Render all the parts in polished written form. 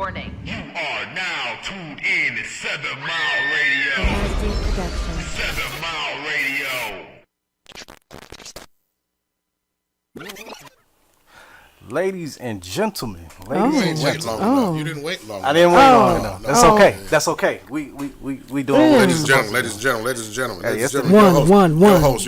Warning. You are now tuned in to 7 Mile Radio. 7 Mile Radio. Ladies and gentlemen, You didn't wait long enough. You didn't wait long enough. I didn't wait long enough. That's okay. That's okay. We doing. Ladies and gentlemen, ladies and gentlemen, ladies and gentlemen, ladies and One, gentlemen. one.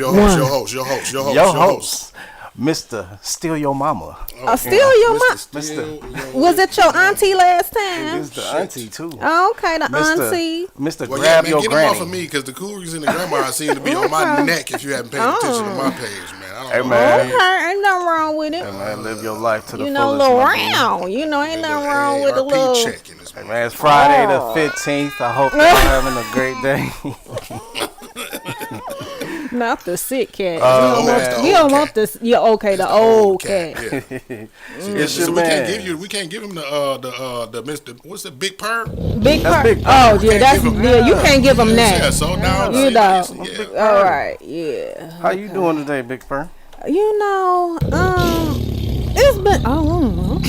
Your host. Mr. Steal Your Mama. Steal Your Mama. Mr. Was it your auntie last time? It was the auntie too. Oh, okay, the auntie. Mr. Well, Grab man, Your get Granny. him off of me because the cougars and the grandma seem to be on my neck if you haven't paid attention to my page, man. I don't know. Man. Okay, ain't nothing wrong with it. Hey, man, live your life to the You know, fullest. little my dude. round. You know, ain't nothing wrong with a ARP little. check in this Hey, man, it's Friday the 15th. I hope you're having a great day. Not the sick cat. man. We don't want this. Yeah, okay, the old cat. Yeah. It's So your we man. can't give him the Mr. What's the Big Purr? Big That's part. Big Oh, Purr. yeah, that's give you can't give him Yeah, that. so now You know. yeah. All right, yeah. How you doing today, Big Fur? You know, it's been. I don't know.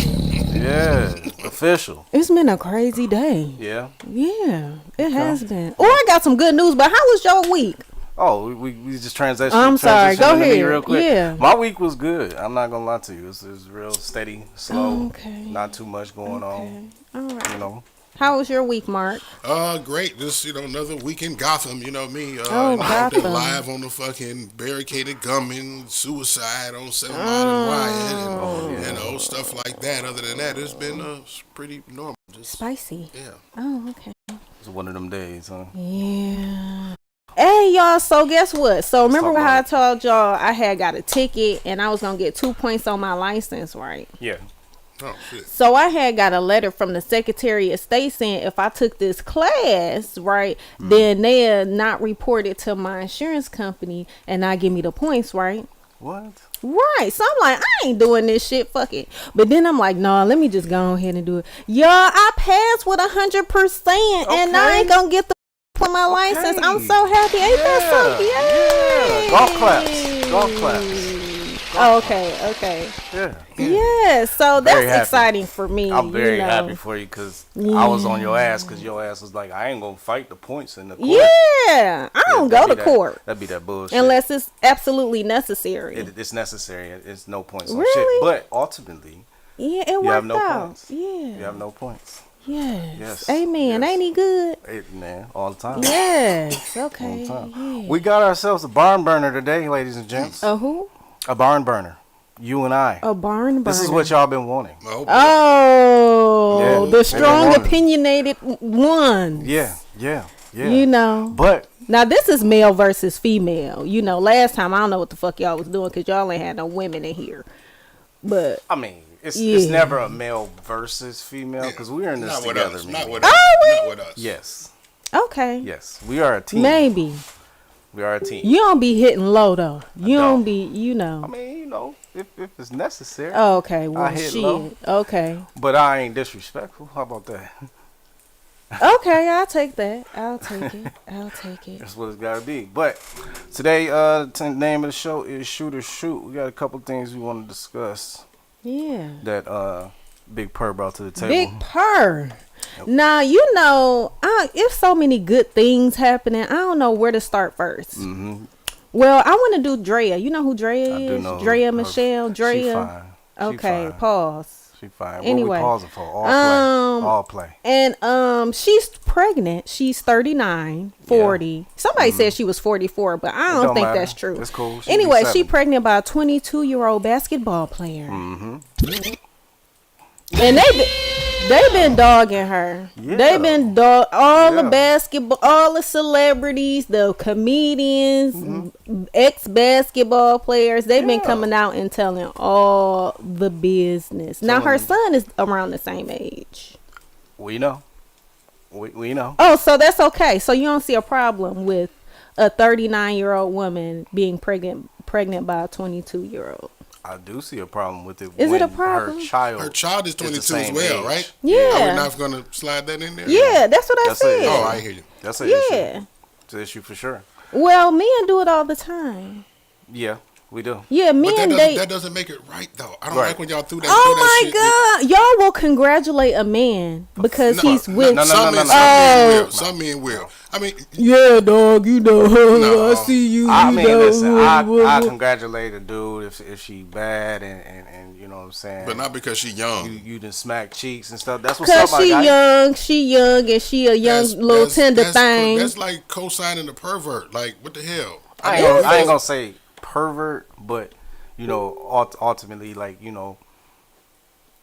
Yeah, official. It's been a crazy day. Yeah. Yeah, it has been. Oh, I got some good news. But how was your week? Oh, we just transitioned. I'm sorry. Go into me ahead. real quick. Yeah. My week was good. I'm not gonna lie to you. It was real steady, slow. Okay. Not too much going on. All right. You know. How was your week, Mark? Great. Just, another week in Gotham, you know me. Oh, I've been Gotham. live on the fucking barricaded gunman, suicide on 7 Mile and Riot, and, stuff like that. Other than that, it's been pretty normal. Just, Spicy. yeah. Oh, okay. It's one of them days, huh? Yeah. Hey, y'all. So guess what? So remember talk how I about told y'all I had got a ticket and I was gonna get 2 points on my license, right? Yeah. Oh, shit. So I had got a letter from the Secretary of State saying if I took this class, right, then they'll not report it to my insurance company and not give me the points, right? What? Right. So I'm like, I ain't doing this shit. Fuck it. But then I'm like, no, let me just go ahead and do it. Y'all, I passed with 100% and I ain't gonna get the for my license. I'm so happy. Ain't that so? Yay. Golf claps. Golf claps. Oh, okay. Yeah. Yeah. So Very that's happy. exciting for me. I'm very you know. happy for you because I was on your ass because your ass was like, I ain't gonna fight the points in the court. Yeah. I don't go to court. That'd be that bullshit. Unless it's absolutely necessary. It's necessary. It's no points on Really? shit. But ultimately, Yeah, it you worked have no out. points. Yeah. You have no points. Yes. Yes. Amen. Yes. Ain't he good? Hey, man, all the time. Yes. All Okay. the time. Yeah. We got ourselves a barn burner today, ladies and gents. A who? A barn burner. You and I. A barn burner. This is what y'all been wanting. Oh, Oh, Yeah, the they strong, wanted it. opinionated one. Yeah. You know. But Now, this is male versus female. You know, last time, I don't know what the fuck y'all was doing because y'all ain't had no women in here. But, I mean, it's Yeah. never a male versus female because we're in this not with together. us. Mimi. Not with us. Not with us. Yes. okay. Yes. We are a team. Maybe. We are a team. You don't be hitting low, though. You don't don't. be, you know. I mean, if it's necessary. Oh, okay. Well, I hit shit. low. Okay. But I ain't disrespectful. How about that? Okay, I'll take that. I'll take it. That's what it's got to be. But today, name of the show is Shoot or Shoot. We got a couple things we want to discuss Yeah. that Big Purr brought to the table. Big purr. Now, you know, if so many good things happening, I don't know where to start first. Mm-hmm. Well, I want to do Drea. You know who Drea I is? do know Drea her. Michelle. She Drea. fine. She Okay, fine. pause. She fine. Anyway, What we pausing for? All play. And she's pregnant. She's 39, 40. Somebody said she was 44, but I don't don't think matter. that's true. It's cool. She Anyway, be she 70. pregnant by a 22-year-old basketball player. Mm-hmm. And they've been dogging her. Yeah. They've been all the Yeah. basketball, all the celebrities, the comedians, ex-basketball players. They've been Yeah. coming out and telling all the business. Now her Telling- son is around the same age. We know. We know. Oh, so that's okay. So you don't see a problem with a 39-year-old woman being pregnant by a 22-year-old. I do see a problem with it. Is when it a problem? Her child is 22 as same well, age. right? Yeah. Are we not going to slide that in there? Yeah, that's what I That's it. said. Oh, I hear you. That's an issue. Yeah. It's an issue for sure. Well, men do it all the time. Yeah. We do. Yeah, But men that doesn't make it right though. I don't Right. like when y'all threw that. Oh threw that my shit. God, y'all will congratulate a man because he's with. Some men Oh. will. Some men will. I mean, Yeah, dog. You know, No. I see you. I you mean, know, listen, I congratulate a dude if she bad and you know what I'm saying. but not because she young. you done smack cheeks and stuff. That's what's up, Cause my she guy. young, and she a young little tender thing. That's like co-signing the pervert. Like, what the hell? I ain't gonna say pervert, but you know, ultimately, like, you know,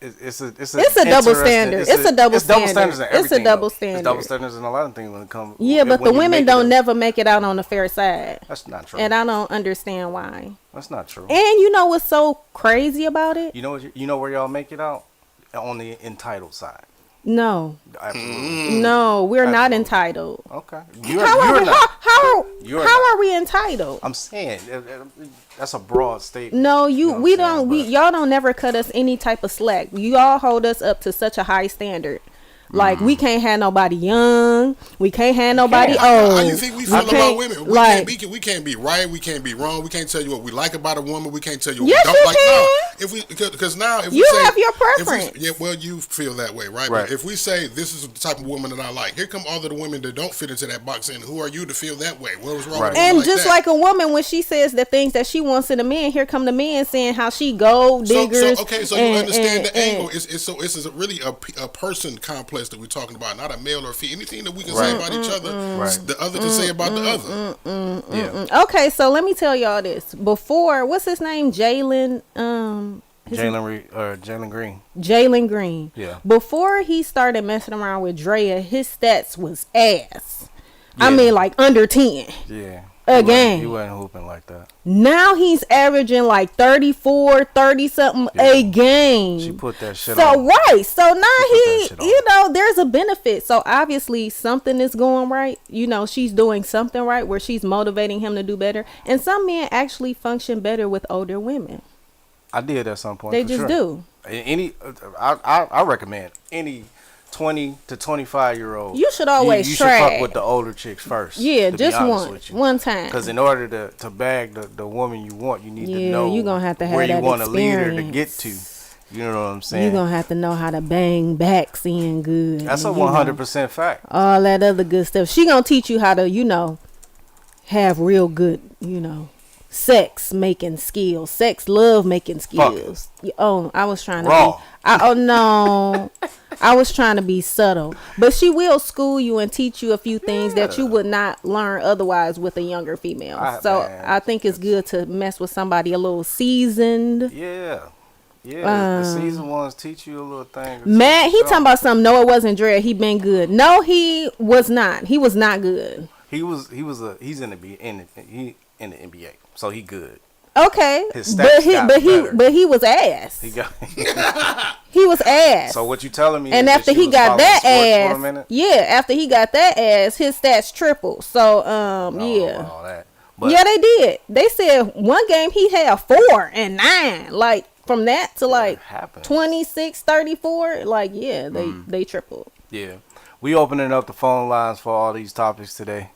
it's a double standard. It's a double double standard. standards in It's a everything. double though. standard. It's double standards in a lot of things when it comes. Yeah, but the when you women make it don't up. never make it out on the fair side, That's not true. and I don't understand why. That's not true. And you know what's so crazy about it? You know where y'all make it out? On the entitled side. No, Absolutely. no, we're not Absolutely. entitled. Okay. How are we entitled? I'm saying that's a broad statement. No, You know what we I'm don't. saying? Y'all don't never cut us any type of slack. You all hold us up to such a high standard. Like we can't have nobody young. We can't have nobody old. How you think we feel Okay, about women? like- We can't be right. We can't be wrong. We can't tell you what we like about a woman. We can't tell you what Yes, we you don't like. can. No, if we because now if You we say, have your if we- preference. yeah, well, you feel that way, right? Right. But if we say this is the type of woman that I like, here come all of the women that don't fit into that box, and who are you to feel that way? What was wrong? Right. with a woman And just that? like a woman, when she says the things that she wants in a man, here come the man saying how she gold diggers. So you understand the angle. It's really a person complex that we're talking about, not a male or female. Anything that we can say Right. about each other, Right. the other can say about the other. Yeah. Okay, so let me tell y'all this. Before, what's his name? Jalen. Jalen Green. Jalen Green. Yeah. Before he started messing around with Drea, his stats was ass. I Yeah. mean, like under 10 Yeah. a game. He wasn't hooping like that. Now he's averaging like 34, 30 something a game. She put that shit So on. right, so now put that shit on. you know, there's a benefit. So obviously something is going right. You know, she's doing something right where she's motivating him to do better. And some men actually function better with older women. I did at some point. They for just sure. do. I recommend any 20 to 25-year-old. You should always you try. should fuck with the older chicks first. Yeah, to be just honest one time. Because in order to bag the woman you want, you need to Yeah, know you gonna have to have where you that want to lead her to get experience. to. You know what I'm saying? You're gonna have to know how to bang backs in good. That's a and, you know, 100% fact. all that other good stuff. She gonna teach you how to, you know, have real good, you know, sex making skills, sex love making skills. Oh, I was trying to Raw. be. Oh no, I was trying to be subtle. But she will school you and teach you a few things that you would not learn otherwise with a younger female. Man. I think it's good to mess with somebody a little seasoned. Yeah. The season ones teach you a little thing. Matt, he talking about something. No, it wasn't Dre. He been good. No, he was not. He was not good. He's in the NBA, so he good. Okay, His stats got better. but he was ass. He got. He was ass. So what you telling me? And is after that she he was got following that sports for a minute? after he got that ass, his stats tripled. So yeah. All that. But Yeah, they did. They said one game he had 4 and 9. Like from that to like happens. 26, 34. Like yeah, they tripled. Yeah, we opening up the phone lines for all these topics today.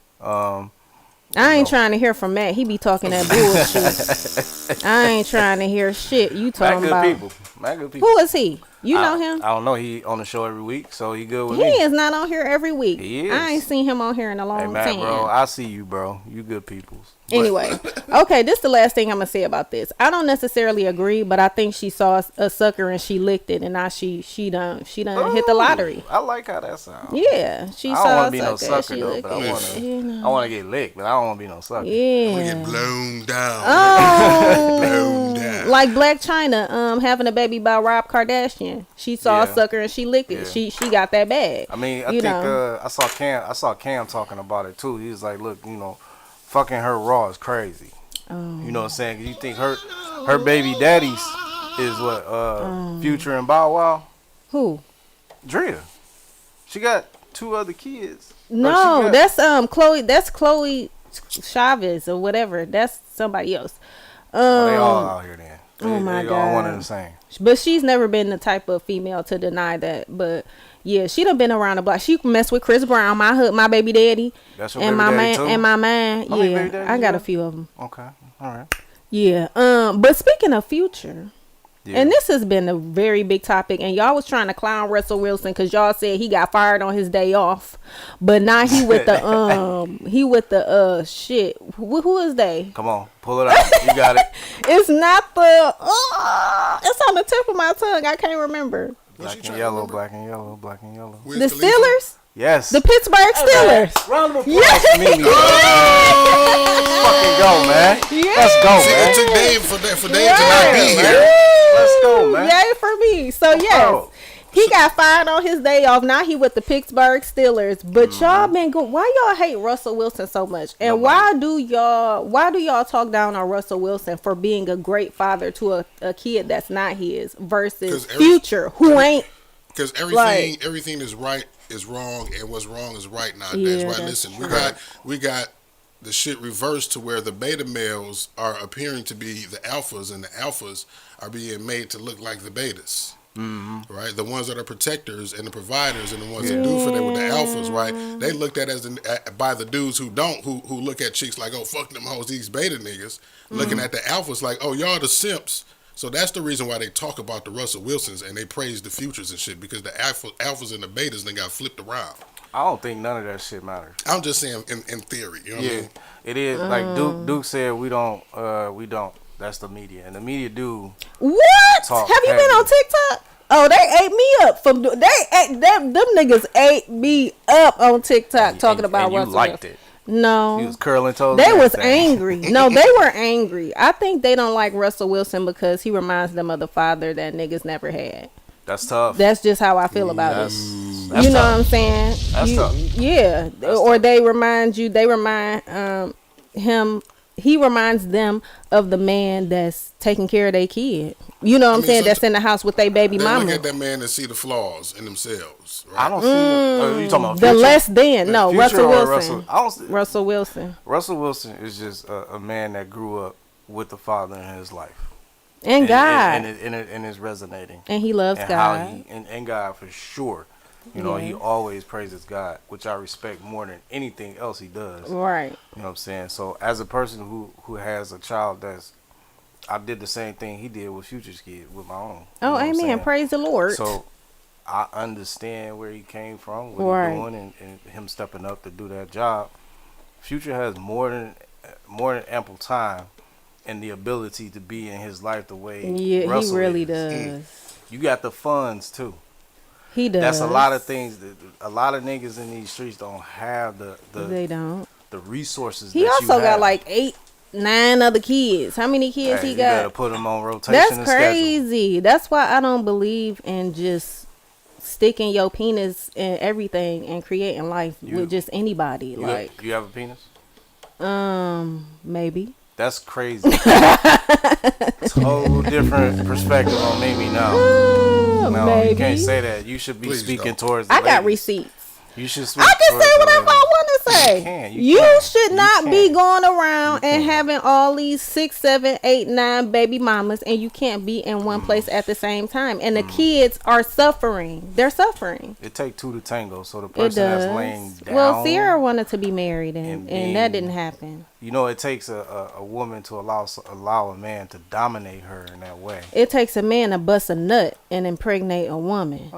I ain't trying to hear from Matt. He be talking that bullshit. I ain't trying to hear shit you Matt talking good about. people. Matt good people. Who is he? You know him? I don't know. He on the show every week, so he good with He me. is not on here every week. He is. I ain't seen him on here in a long Hey Matt, time. bro, I see you, bro. You good peoples. But- Anyway, okay, this is the last thing I'm gonna say about this. I don't necessarily agree, but I think she saw a sucker and she licked it, and now she done hit the lottery. I like how that sounds. Yeah, she I don't saw want a to be no sucker. sucker She though, licked but I it. want to. You know. I want to get licked, but I don't want to be no sucker. We Yeah. get blown down. Oh, Blown down. like Black China, having a baby by Rob Kardashian. She saw a Yeah. sucker and she licked it. Yeah. She got that bag. I mean, I You think know. I saw Cam talking about it too. He was like, "Look, you know, fucking her raw is crazy." Oh. You know what I'm saying? 'Cause you think her baby daddies is what Future and Bow Wow? Who? Drea. She got 2 other kids. Or No, she got- that's Chloe. That's Chloe Chavez or whatever. That's somebody else. Oh, they all out here then. Oh my they all one God. and the same. But she's never been the type of female to deny that. But yeah, she done been around the block. She messed with Chris Brown, my baby daddy, That's your and baby my daddy man, too? and my man. How many Yeah, baby daddies I you got got? a few of them. Okay, all right. Yeah. But speaking of Future, Yeah. and this has been a very big topic, and y'all was trying to clown Russell Wilson because y'all said he got fired on his day off, but now he with the shit. Who is they? Come on, pull it out. You got it. It's not the. It's on the tip of my tongue. I can't remember. Black and yellow, black and yellow, black and yellow. Wiz The Khalifa? Steelers, Yes. the Pittsburgh Steelers. Round of applause Yeah. for Mimi. Fucking go, man. Yeah. Let's go, See, man. it took Dave for Dave to not be here. Let's go, man. Yay for me. So yes, go. he got fired on his day off. Now he with the Pittsburgh Steelers. But y'all been going. Why y'all hate Russell Wilson so much? And why do y'all talk down on Russell Wilson for being a great father to a kid that's not his versus 'Cause Future who ain't? Because Like- everything is right is wrong, and what's wrong is right nowadays. Yeah, right? that's Listen, true. we got the shit reversed to where the beta males are appearing to be the alphas, and the alphas are being made to look like the betas. Mm-hmm. Right, the ones that are protectors and the providers and the ones that do for them with the alphas, right? They looked at as by the dudes who don't, who look at chicks like, oh fuck them hoes, these beta niggas, looking at the alphas like, oh y'all the simps. So that's the reason why they talk about the Russell Wilsons and they praise the Futures and shit, because the alphas and the betas then got flipped around. I don't think none of that shit matters. I'm just saying in theory, you know what I Yeah, mean? it is. Like Duke said, we don't. That's the media, and the media do. What? Talk Have you been heavy. on TikTok? Oh, they ate me up from them niggas ate me up on TikTok talking and, about and you Russell liked Wilson. it. No, You was curling toes. they and was everything. angry. No, they were angry. I think they don't like Russell Wilson because he reminds them of the father that niggas never had. That's tough. That's just how I feel about That's it. that's You know tough. what I'm saying? That's tough. Yeah. Or they remind him. He reminds them of the man that's taking care of their kid. You know what I'm mean, saying? so That's in the house with their baby They mama. look at that man and see the flaws in themselves, right? I don't see. You talking about The Future? less than. No, Future Russell or Wilson. I don't see, Russell Wilson. Russell Wilson is just a man that grew up with the father in his life, And God. and is resonating. And he loves And God. how and God for sure. You know, he Yes. always praises God, which I respect more than anything else he does. Right. You know what I'm saying? So as a person who has a child I did the same thing he did with Future's kid with my own. You know Oh, what I'm amen. saying? Praise the Lord. So I understand where he came from, what Right. he's doing, and him stepping up to do that job. Future has more than ample time and the ability to be in his life the way Yeah, Russell he really is. does. You got the funds too. He does. That's a lot of things that a lot of niggas in these streets don't have They don't. the resources. He that also you got have. like 9 other kids. How many kids Hey, he you gotta got? put him on rotation. That's and schedule. crazy. That's why I don't believe in just sticking your penis in everything and creating life with just anybody. You have a penis? Maybe. That's crazy. Total different perspective on Mimi now. No, maybe. you can't say that. You should be Please speaking don't. towards the I got ladies. receipts. You should speak I can towards say the whatever I ladies. want to say. can, you You can. should You not be can. going around and having all these 6, 7, 8, 9 baby mamas, and you can't be in one place at the same time. And the kids are suffering. They're suffering. It take two to tango. So the It person that's does. laying down. Well, Sierra wanted to be married, and and that being- didn't happen. You know, it takes a woman to allow a man to dominate her in that way. It takes a man to bust a nut and impregnate a woman.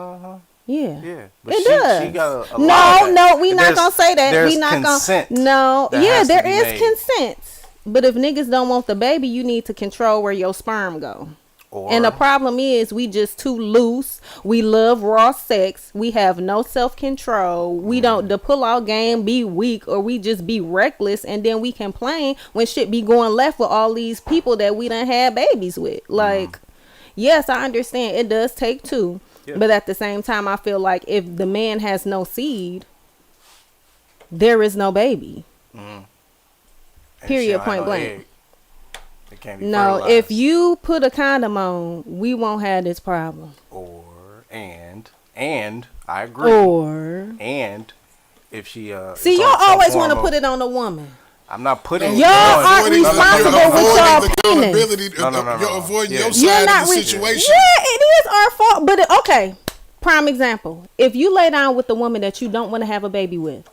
Yeah. Yeah, but It does. She got a lot of No, that. no, we not There's- gonna say that. There's We not consent gonna. No, that yeah, has to there be is made. consent. But if niggas don't want the baby, you need to control where your sperm go. Or, And the problem is, we just too loose. We love raw sex. We have no self control. We don't. The pull out game be weak, or we just be reckless, and then we complain when shit be going left with all these people that we done had babies with. Like, yes, I understand it does take two, Yeah. but at the same time, I feel like if the man has no seed, there is no baby. and period, she don't have point no blank. egg. It can't be No, fertilized. if you put a condom on, we won't have this problem. And I agree. Or And if she see, is y'all on some always want to form of- put it on the woman. I'm not putting Y'all aren't Avoiding- responsible you're with avoiding y'all the penis. accountability. No. You're avoiding Yeah. your You're side not of the re- situation. Yeah, it is our fault. But okay, prime example: if you lay down with the woman that you don't want to have a baby with,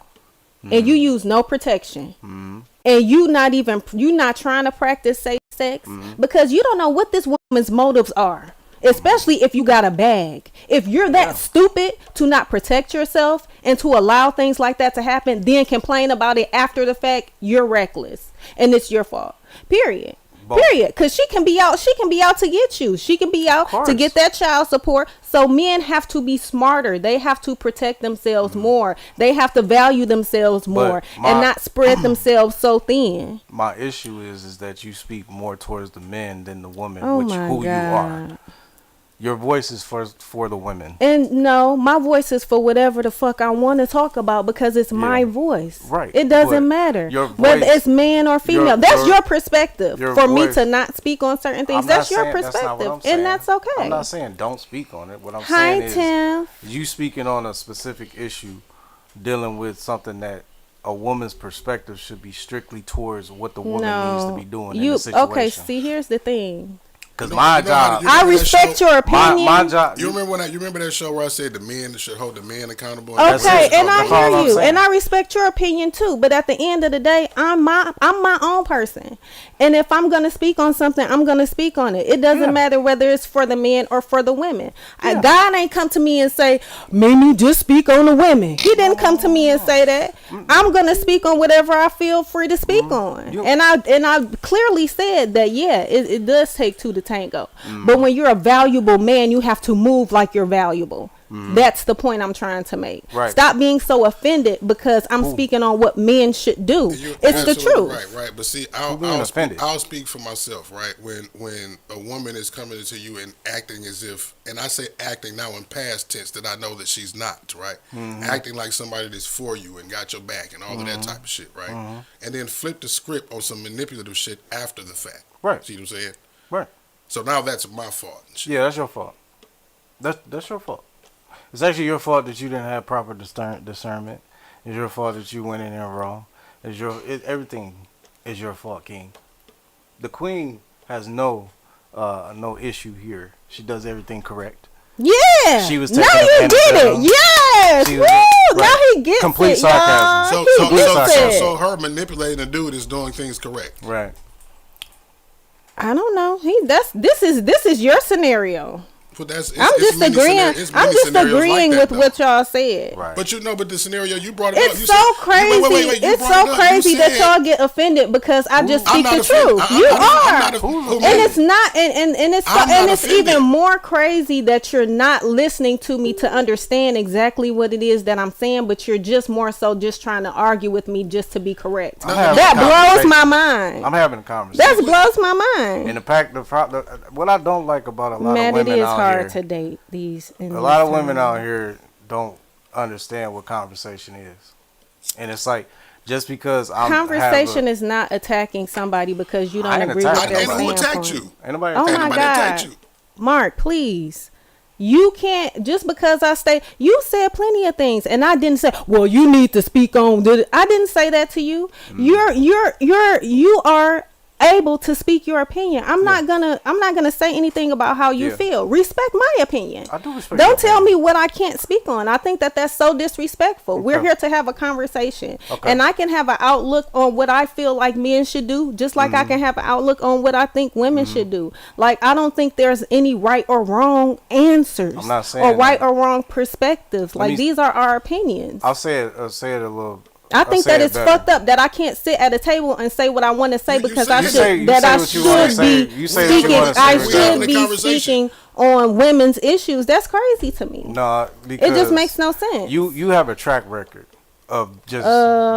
and you use no protection, and you not trying to practice safe sex because you don't know what this woman's motives are. Especially if you got a bag. If you're that stupid to not protect yourself and to allow things like that to happen, then complain about it after the fact, you're reckless and it's your fault. Period. Period. Because she can be out to get you. She can be out to get that child support. So men have to be smarter. They have to protect themselves more. They have to value themselves more and not spread themselves so thin. My issue is that you speak more towards the men than the women, Oh which my who God. you are. Your voice is for the women. And no, my voice is for whatever the fuck I want to talk about because it's my voice. Right. It doesn't But matter your whether voice- it's man or female. That's your perspective. your For me voice- to not speak on certain things, I'm that's not your saying- that's not what perspective. I'm saying. And that's okay. I'm not saying don't speak on it. What I'm Hi, saying is Tim. you speaking on a specific issue dealing with something that a woman's perspective should be strictly towards what the woman needs to be doing in the situation. Okay, see, here's the thing. Because You know- my you know how job, you I remember that respect show? your opinion. my job. You remember that show where I said the men should hold the men accountable? That's Okay, it. and I That's all hear I'm you, saying. and I respect your opinion too. But at the end of the day, I'm my own person, and if I'm gonna speak on something, I'm gonna speak on it. It doesn't matter whether it's for the men or for the women. God ain't come to me and say, "Mimi, just speak on the women." He didn't come to me and say that. I'm gonna speak on whatever I feel free to speak on, and I clearly said that. Yeah, it does take two to tango. But when you're a valuable man, you have to move like you're valuable. That's the point I'm trying to make. Right. Stop being so offended because I'm speaking on what men should do. You're It's the absolutely truth. Right. But see, being offended? I'll speak for myself, right? When a woman is coming to you and acting as if, and I say acting now in past tense that I know that she's not, right? Acting like somebody that's for you and got your back and all of that type of shit, right? And then flip the script on some manipulative shit after the fact. Right. See what I'm saying? Right. So now that's my fault. And shit. Yeah, that's your fault. That's your fault. It's actually your fault that you didn't have proper discernment. It's your fault that you went in there wrong. Everything is your fault, King. The Queen has no issue here. She does everything correct. Yeah. She was now taking you advantage get of it. them. Yes. She Woo. was- Now right. he gets Complete it, sarcasm. y'all. So, He gets it. so her manipulating a dude is doing things correct. Right. I don't know. This is your scenario. But that's I'm just agreeing. I'm just agreeing with what y'all said. Right. But but the scenario you brought it up. It's You so said- crazy. wait, you It's brought so it up. You crazy that said- y'all get offended because I just I'm speak not the offended. truth. I'm You not are. offended. And it's not and it's I'm not it's offended. even more crazy that you're not listening to me to understand exactly what it is that I'm saying, but you're just more so just trying to argue with me just to be correct. I'm having That a blows conversation. my mind. I'm having a conversation. That blows my mind. And the fact, what I don't like about a lot Matt, of it women is out hard here, to date these. a lot of women out here don't understand what conversation is, and it's like just because Conversation is not attacking somebody because you I don't ain't agree with attacking their And who nobody. attacked standpoint. you? ain't nobody Oh attacking my Nobody God. attacked you. Mark, please. You can't just because you said plenty of things and I didn't say, well, you need to speak on this. I didn't say that to you. You are able to speak your opinion. I'm not gonna say anything about how you Yeah. feel. Respect my opinion. I do respect Don't your tell opinion. me what I can't speak on. I think that that's so disrespectful. We're Okay. here to have a conversation, Okay. and I can have an outlook on what I feel like men should do, just like I can have an outlook on what I think women should do. Like I don't think there's any right or wrong answers, I'm not saying or right that. or wrong perspectives. Like me- these are our opinions. I'll say it a little. I I'll think say that it it's better. fucked up that I can't sit at a table and say what I want to say You because say- I you should say- you that say I what you wanna should say. be You say what you speaking. wanna say. I We should having a be conversation. speaking on women's issues. That's crazy to me. No, because It just makes no sense. You have a track record of just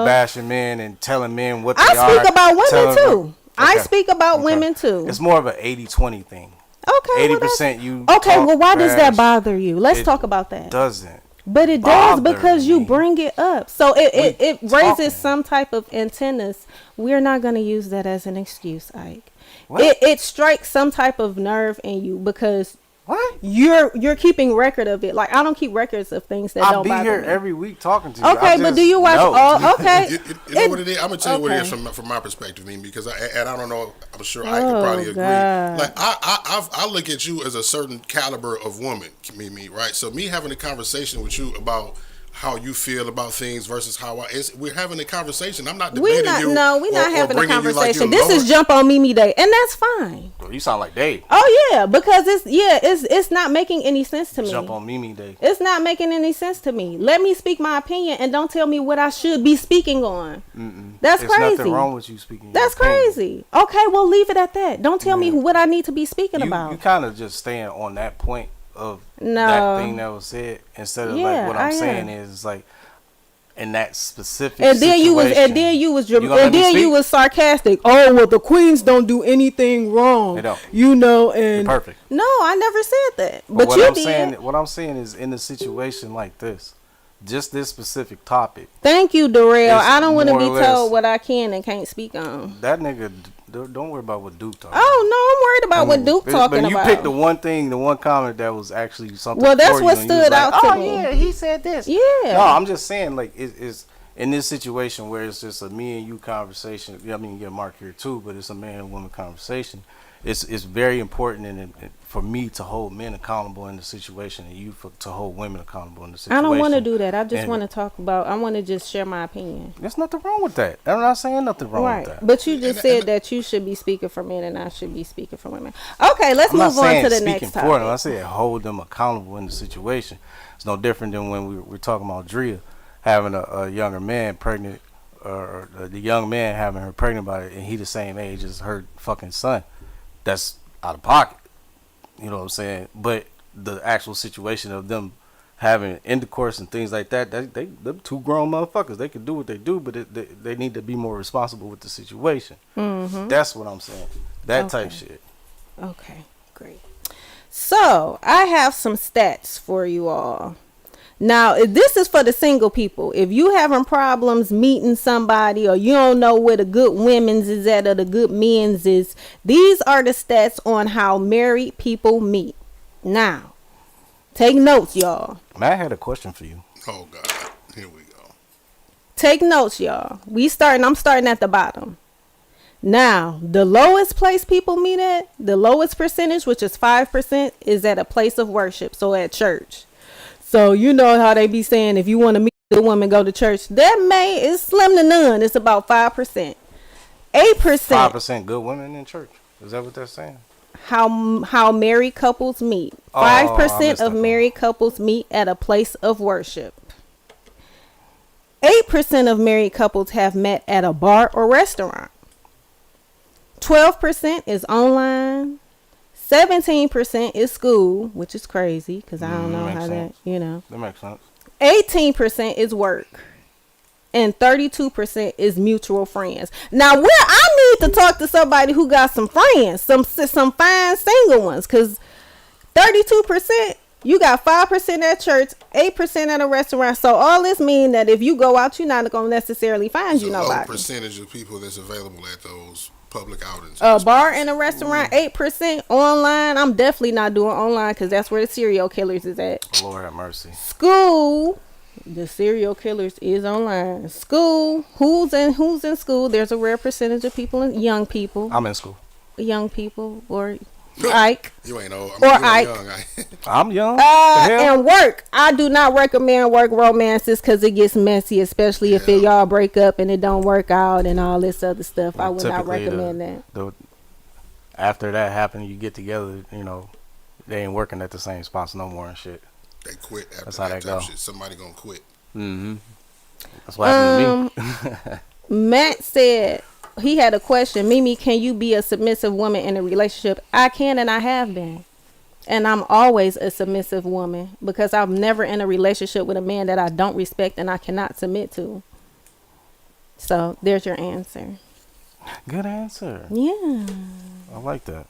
bashing men and telling men what they are. I speak about women telling too. them- I Okay. speak about Okay. women too. It's more of an 80-20 thing. Okay, 80% you. Okay, talk well, why does that trash. bother you? Let's It talk about that. Doesn't. But it does bother because you me. bring it up. So it We raises talking. some type of antennas. We're not going to use that as an excuse, Ike. What? It strikes some type of nerve in you because What? you're keeping record of it. Like I don't keep records of things that I'll don't be bother here me. every week talking to you. Okay, I but just do you watch know. all? Okay, You know what it is? I'm gonna tell you what it is Okay. from my perspective, Nene, because I don't know. I'm sure I could Oh, probably agree. God. Like I look at you as a certain caliber of woman, Mimi, right? So me having a conversation with you about how you feel about things versus how we're having a conversation. I'm not We're debating not. you. No, we're not having a bringing you like conversation. your This is Lord. jump on Mimi Day, and that's fine. Well, you sound like Dave. Oh yeah, because it's not making any sense to me. Jump on Mimi Day. It's not making any sense to me. Let me speak my opinion and don't tell me what I should be speaking on. That's There's crazy. nothing wrong with you speaking. That's your opinion. crazy. Okay, well leave it at that. Don't tell me what I need to be speaking about. You kind of just staying on that point of No. that thing that was said instead of Yeah, like what I'm I saying am. is like in that specific And then you was situation. You gonna let me speak? sarcastic. Oh well, the queens don't do anything wrong. They don't. You know, and You're perfect. no, I never said that. But what you I'm did. saying, what I'm saying is in a situation like this, just this specific topic, Thank you, Darrell. It's I don't want to more be or less- told what I can and can't speak on. that nigga, don't worry about what Duke talking. Oh no, I'm worried about what Duke talking But you about. picked the one thing, the one comment that was actually something. Well, that's for you, what and you was stood like, out to oh, me. yeah, he said this. Yeah. No, I'm just saying, like, it's in this situation where it's just a me and you conversation. I mean, you get Mark here too, but it's a man and woman conversation. It's very important for me to hold men accountable in the situation, and you to hold women accountable in the situation. I don't want to do that. I just And want to talk about. I want to just share my opinion. There's nothing wrong with that. I'm not saying nothing wrong Right, with that. but you just said that you should be speaking for men and I should be speaking for women. Okay, let's I'm not move on saying to the speaking next for them. I topic. said hold them accountable in the situation. It's no different than when we were talking about Drea having a younger man pregnant, or the young man having her pregnant by it, and he the same age as her fucking son. That's out of pocket. You know what I'm saying? But the actual situation of them having intercourse and things like that, them two grown motherfuckers, they can do what they do, but they need to be more responsible with the situation. That's what I'm saying. That type shit. Okay, great. So I have some stats for you all. Now, this is for the single people. If you having problems meeting somebody, or you don't know where the good women's is at or the good men's is, these are the stats on how married people meet. Now, take notes, y'all. Matt had a question for you. Oh God, here we go. Take notes, y'all. I'm starting at the bottom. Now, the lowest place people meet at, the lowest percentage, which is 5%, is at a place of worship, so at church. So you know how they be saying if you want to meet a woman, go to church. That is slim to none. It's about 5%. 8%. 5% good women in church. Is that what they're saying? How married couples meet. Oh, I 5% missed of that married couples meet at a place of worship. 8% of married couples have met at a bar or restaurant. 12% is online. 17% is school, which is crazy because I don't know makes how sense. That makes sense. 18% is work. And 32% is mutual friends. Now, where I need to talk to somebody who got some friends, some fine single ones, because 32%, you got 5% at church, 8% at a restaurant. So all this means that if you go out, you're not going to necessarily find It's you a low nobody. percentage of people that's available at those public outings. A bar and a restaurant, 8%. Online, I'm definitely not doing online because that's where the serial killers is at. Lord have mercy. School, the serial killers is online. School, who's in school? There's a rare percentage of people, young people, I'm in school. or Ike. You ain't old. Or you ain't Ike. young. I'm young. The hell? And work. I do not recommend work romances because it gets messy, especially if y'all break up and it don't work out and all this other stuff. I would not Typically, recommend that. After that happened, you get together, they ain't working at the same spots no more and shit. They quit after That's how that that type go. shit. Somebody gonna quit. That's what happened to me. Matt said he had a question. Mimi, can you be a submissive woman in a relationship? I can, and I have been. And I'm always a submissive woman because I'm never in a relationship with a man that I don't respect and I cannot submit to. So there's your answer. Good answer. Yeah. I like that.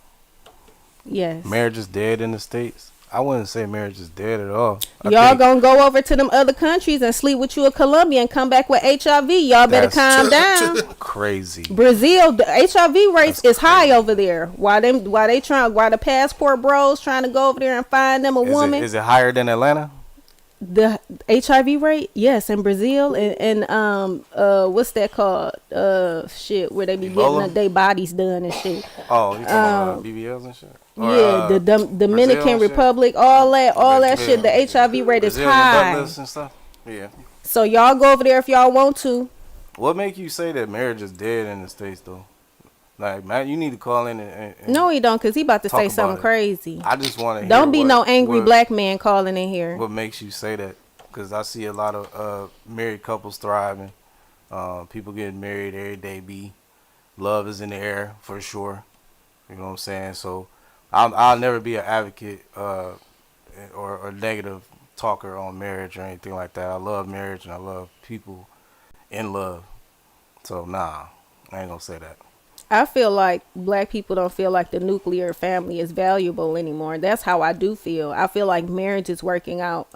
Yes. Marriage is dead in the States. I wouldn't say marriage is dead at all. Y'all gonna go over to them other countries and sleep with you a Colombian and come back with HIV. Y'all better That's calm down. crazy. Brazil, the HIV rates That's is high over there. Why the passport bros trying to go over there and find them a woman? Is it higher than Atlanta? The HIV rate, yes, in Brazil and what's that called? Shit, where they be Ebola? getting their bodies done and shit. Oh, you talking about BBLs and shit? Or, Yeah, the Brazil Dominican and shit? Republic, all that Brazil, shit. The HIV rate is Brazilian high. Douglas and stuff. Yeah. So y'all go over there if y'all want to. What make you say that marriage is dead in the States though? Like, man, you need to call in and No, he don't, cause he about to talk say about something it. crazy. I just want to. Don't be no angry black man calling in here. What makes you say that? Because I see a lot of married couples thriving. People getting married every day. Love is in the air for sure. You know what I'm saying? So I'll never be an advocate or negative talker on marriage or anything like that. I love marriage and I love people in love. So nah, I ain't gonna say that. I feel like black people don't feel like the nuclear family is valuable anymore. That's how I do feel. I feel like marriage is working out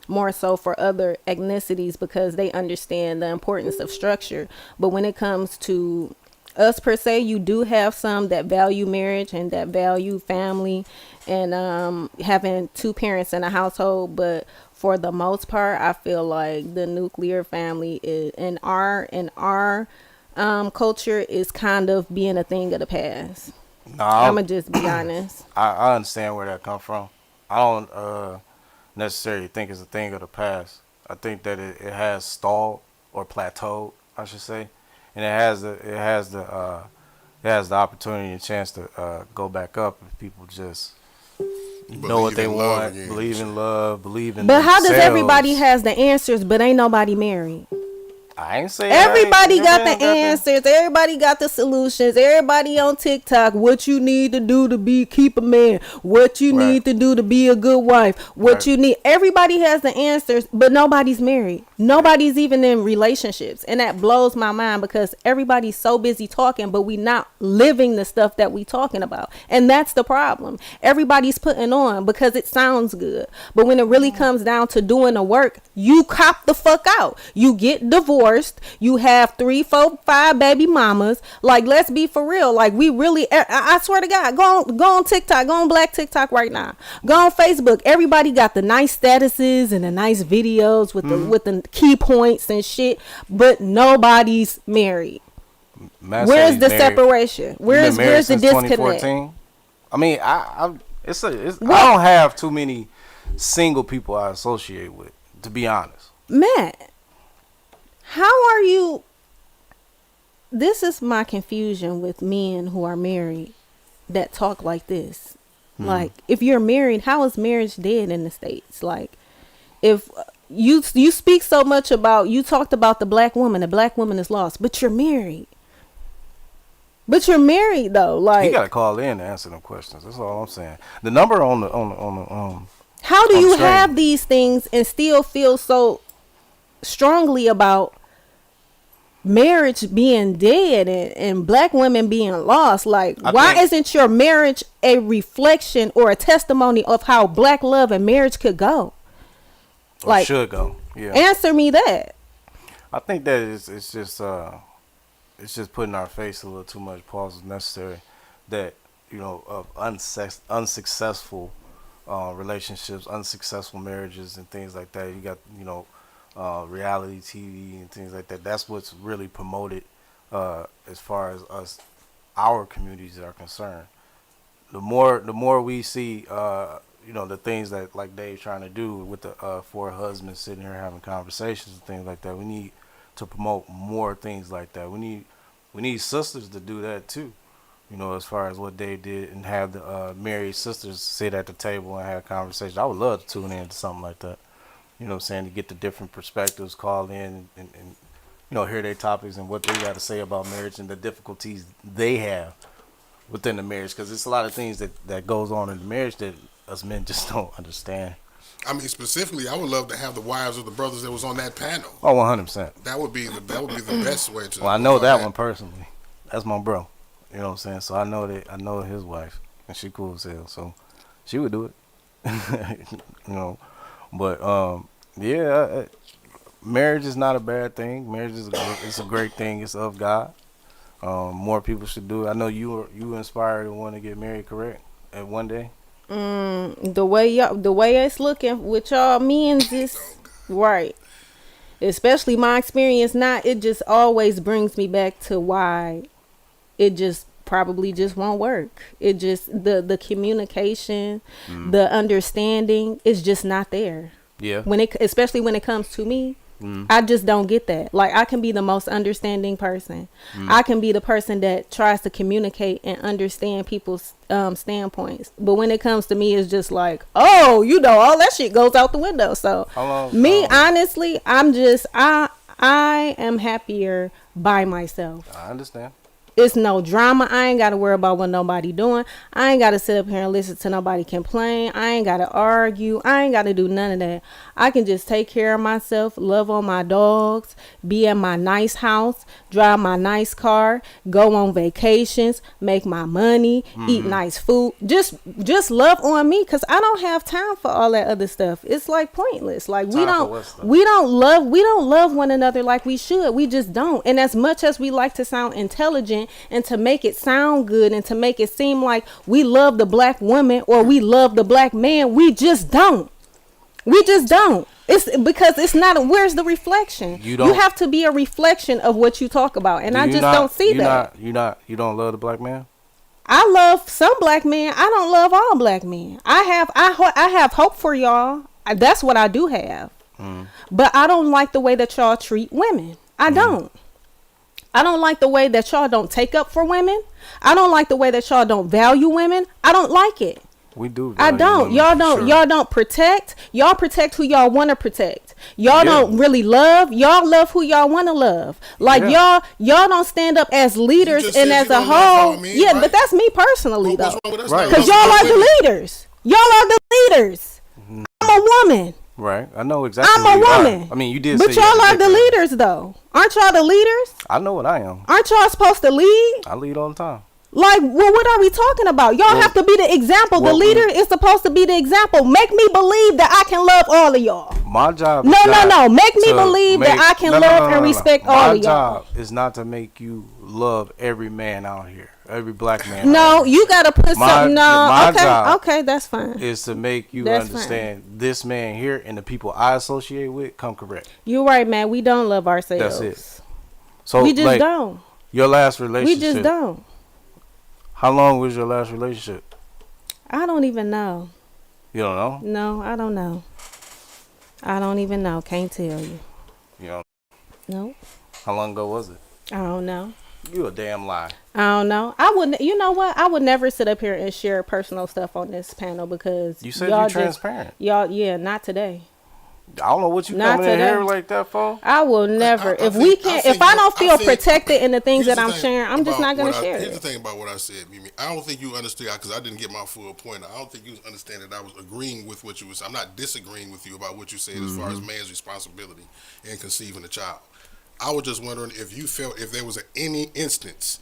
more so for other ethnicities because they understand the importance of structure. But when it comes to us per se, you do have some that value marriage and that value family and having two parents in a household. But for the most part, I feel like the nuclear family is in our culture is kind of being a thing of the past. Nah, I'ma just be honest. I understand where that come from. I don't necessarily think it's a thing of the past. I think that it has stalled or plateaued, I should say, and it has the opportunity and chance to go back up if people just know what they in love want, again. believe in love, believe in. But how does themselves. everybody has the answers, but ain't nobody married? I ain't saying Everybody got the answer. answers. Everybody got the solutions. Everybody on TikTok. What you need to do to keep a man. What you Right. need to do to be a good wife. What Right. you need. Everybody has the answers, but nobody's married. Nobody's even in relationships, and that blows my mind because everybody's so busy talking, but we not living the stuff that we talking about, and that's the problem. Everybody's putting on because it sounds good, but when it really comes down to doing the work, you cop the fuck out. You get divorced. You have 3, 4, 5 baby mamas. Like, let's be for real. Like, we really, I swear to God, go on TikTok, go on Black TikTok right now. Go on Facebook. Everybody got the nice statuses and the nice videos with the key points and shit, but nobody's married. Matt Where's said the he's married. separation? He been Where's married the since disconnect? 2014. I mean, I don't have too many single people I associate with, to be honest. Matt, how are you? This is my confusion with men who are married that talk like this. Like, if you're married, how is marriage dead in the States? Like, if you speak so much about, you talked about the black woman is lost, but you're married. But you're married though. Like, You gotta call in to answer them questions. That's all I'm saying. The number on the how do on you screen. have these things and still feel so strongly about marriage being dead and black women being lost? Like, why isn't your marriage a reflection or a testimony of how black love and marriage could go? Like, should go. Yeah. answer me that. I think that it's just putting our face a little too much pause is necessary. That, you know, of unsuccessful relationships, unsuccessful marriages and things like that. You got, you know, reality TV and things like that. That's what's really promoted as far as our communities are concerned. The more we see, you know, the things that like Dave's trying to do with the 4 husbands sitting here having conversations and things like that. We need to promote more things like that. We need sisters to do that too. You know, as far as what Dave did and have the married sisters sit at the table and have conversations. I would love to tune in to something like that. You know what I'm saying? To get the different perspectives, call in and you know, hear their topics and what they got to say about marriage and the difficulties they have within the marriage. Because it's a lot of things that goes on in the marriage that us men just don't understand. I mean, specifically, I would love to have the wives of the brothers that was on that panel. Oh, 100%. That would be the best way to. Well, I know that one personally. That's my bro. You know what I'm saying? So I know his wife, and she cool as hell. So she would do it. You know, but yeah, marriage is not a bad thing. Marriage is it's a great thing. It's of God. More people should do it. I know you inspired to want to get married, correct? At one day. The way it's looking with y'all men's is right. Especially my experience now, it just always brings me back to why it just probably just won't work. It just the communication, the understanding is just not there. Yeah. Especially when it comes to me. I just don't get that. Like, I can be the most understanding person. I can be the person that tries to communicate and understand people's standpoints. But when it comes to me, it's just like, oh, all that shit goes out the window. So honestly, I am happier by myself. I understand. It's no drama. I ain't got to worry about what nobody doing. I ain't got to sit up here and listen to nobody complain. I ain't got to argue. I ain't got to do none of that. I can just take care of myself, love on my dogs, be in my nice house, drive my nice car, go on vacations, make my money, eat nice food. Just love on me, because I don't have time for all that other stuff. It's like pointless. Like, we don't love one another like we should. We just don't. And as much as we like to sound intelligent and to make it sound good and to make it seem like we love the black woman or we love the black man, we just don't. We just don't. It's because it's not. Where's the reflection? You have to be a reflection of what you talk about, and I just don't see that. You don't love the black man? I love some black men. I don't love all black men. I have hope for y'all. That's what I do have. But I don't like the way that y'all treat women. I don't. I don't like the way that y'all don't take up for women. I don't like the way that y'all don't value women. I don't like it. We do. I don't. Y'all don't. Sure. Y'all don't protect. Y'all protect who y'all want to protect. Y'all don't really love. Y'all love who y'all want to love. Like y'all don't stand up as leaders and as a whole. Yeah, right? But that's me personally though. Right. Because y'all are the leaders. Y'all are the leaders. I'm a woman. Right. I know exactly. I'm a woman. I mean, you did. But say y'all are the leaders though. Aren't y'all the leaders? I know what I am. Aren't y'all supposed to lead? I lead all the time. Like, well, what are we talking about? Y'all have to be the example. The leader is supposed to be the example. Make me believe that I can love all of y'all. My job is no. Make me believe that I can love and respect all of y'all. My job is not to make you love every man out here. Every black man. No, you got to put something. No, okay, that's fine. Is to make you understand this man here and the people I associate with come correct. You're right, man. We don't love ourselves. That's it. So we just don't. Your last relationship. We just don't. How long was your last relationship? I don't even know. You don't know? No, I don't know. I don't even know. Can't tell you. You don't? No. How long ago was it? I don't know. You a damn lie. I don't know. I wouldn't. You know what? I would never sit up here and share personal stuff on this panel because you said you're transparent. Yeah, not today. I don't know what you coming in here like that for. I will never. If I don't feel protected in the things that I'm sharing, I'm just not going to share it. Here's the thing about what I said, Mimi. I don't think you understood, because I didn't get my full point. I don't think you understand that I was agreeing with what you was. I'm not disagreeing with you about what you said as far as man's responsibility in conceiving a child. I was just wondering if you felt if there was any instance,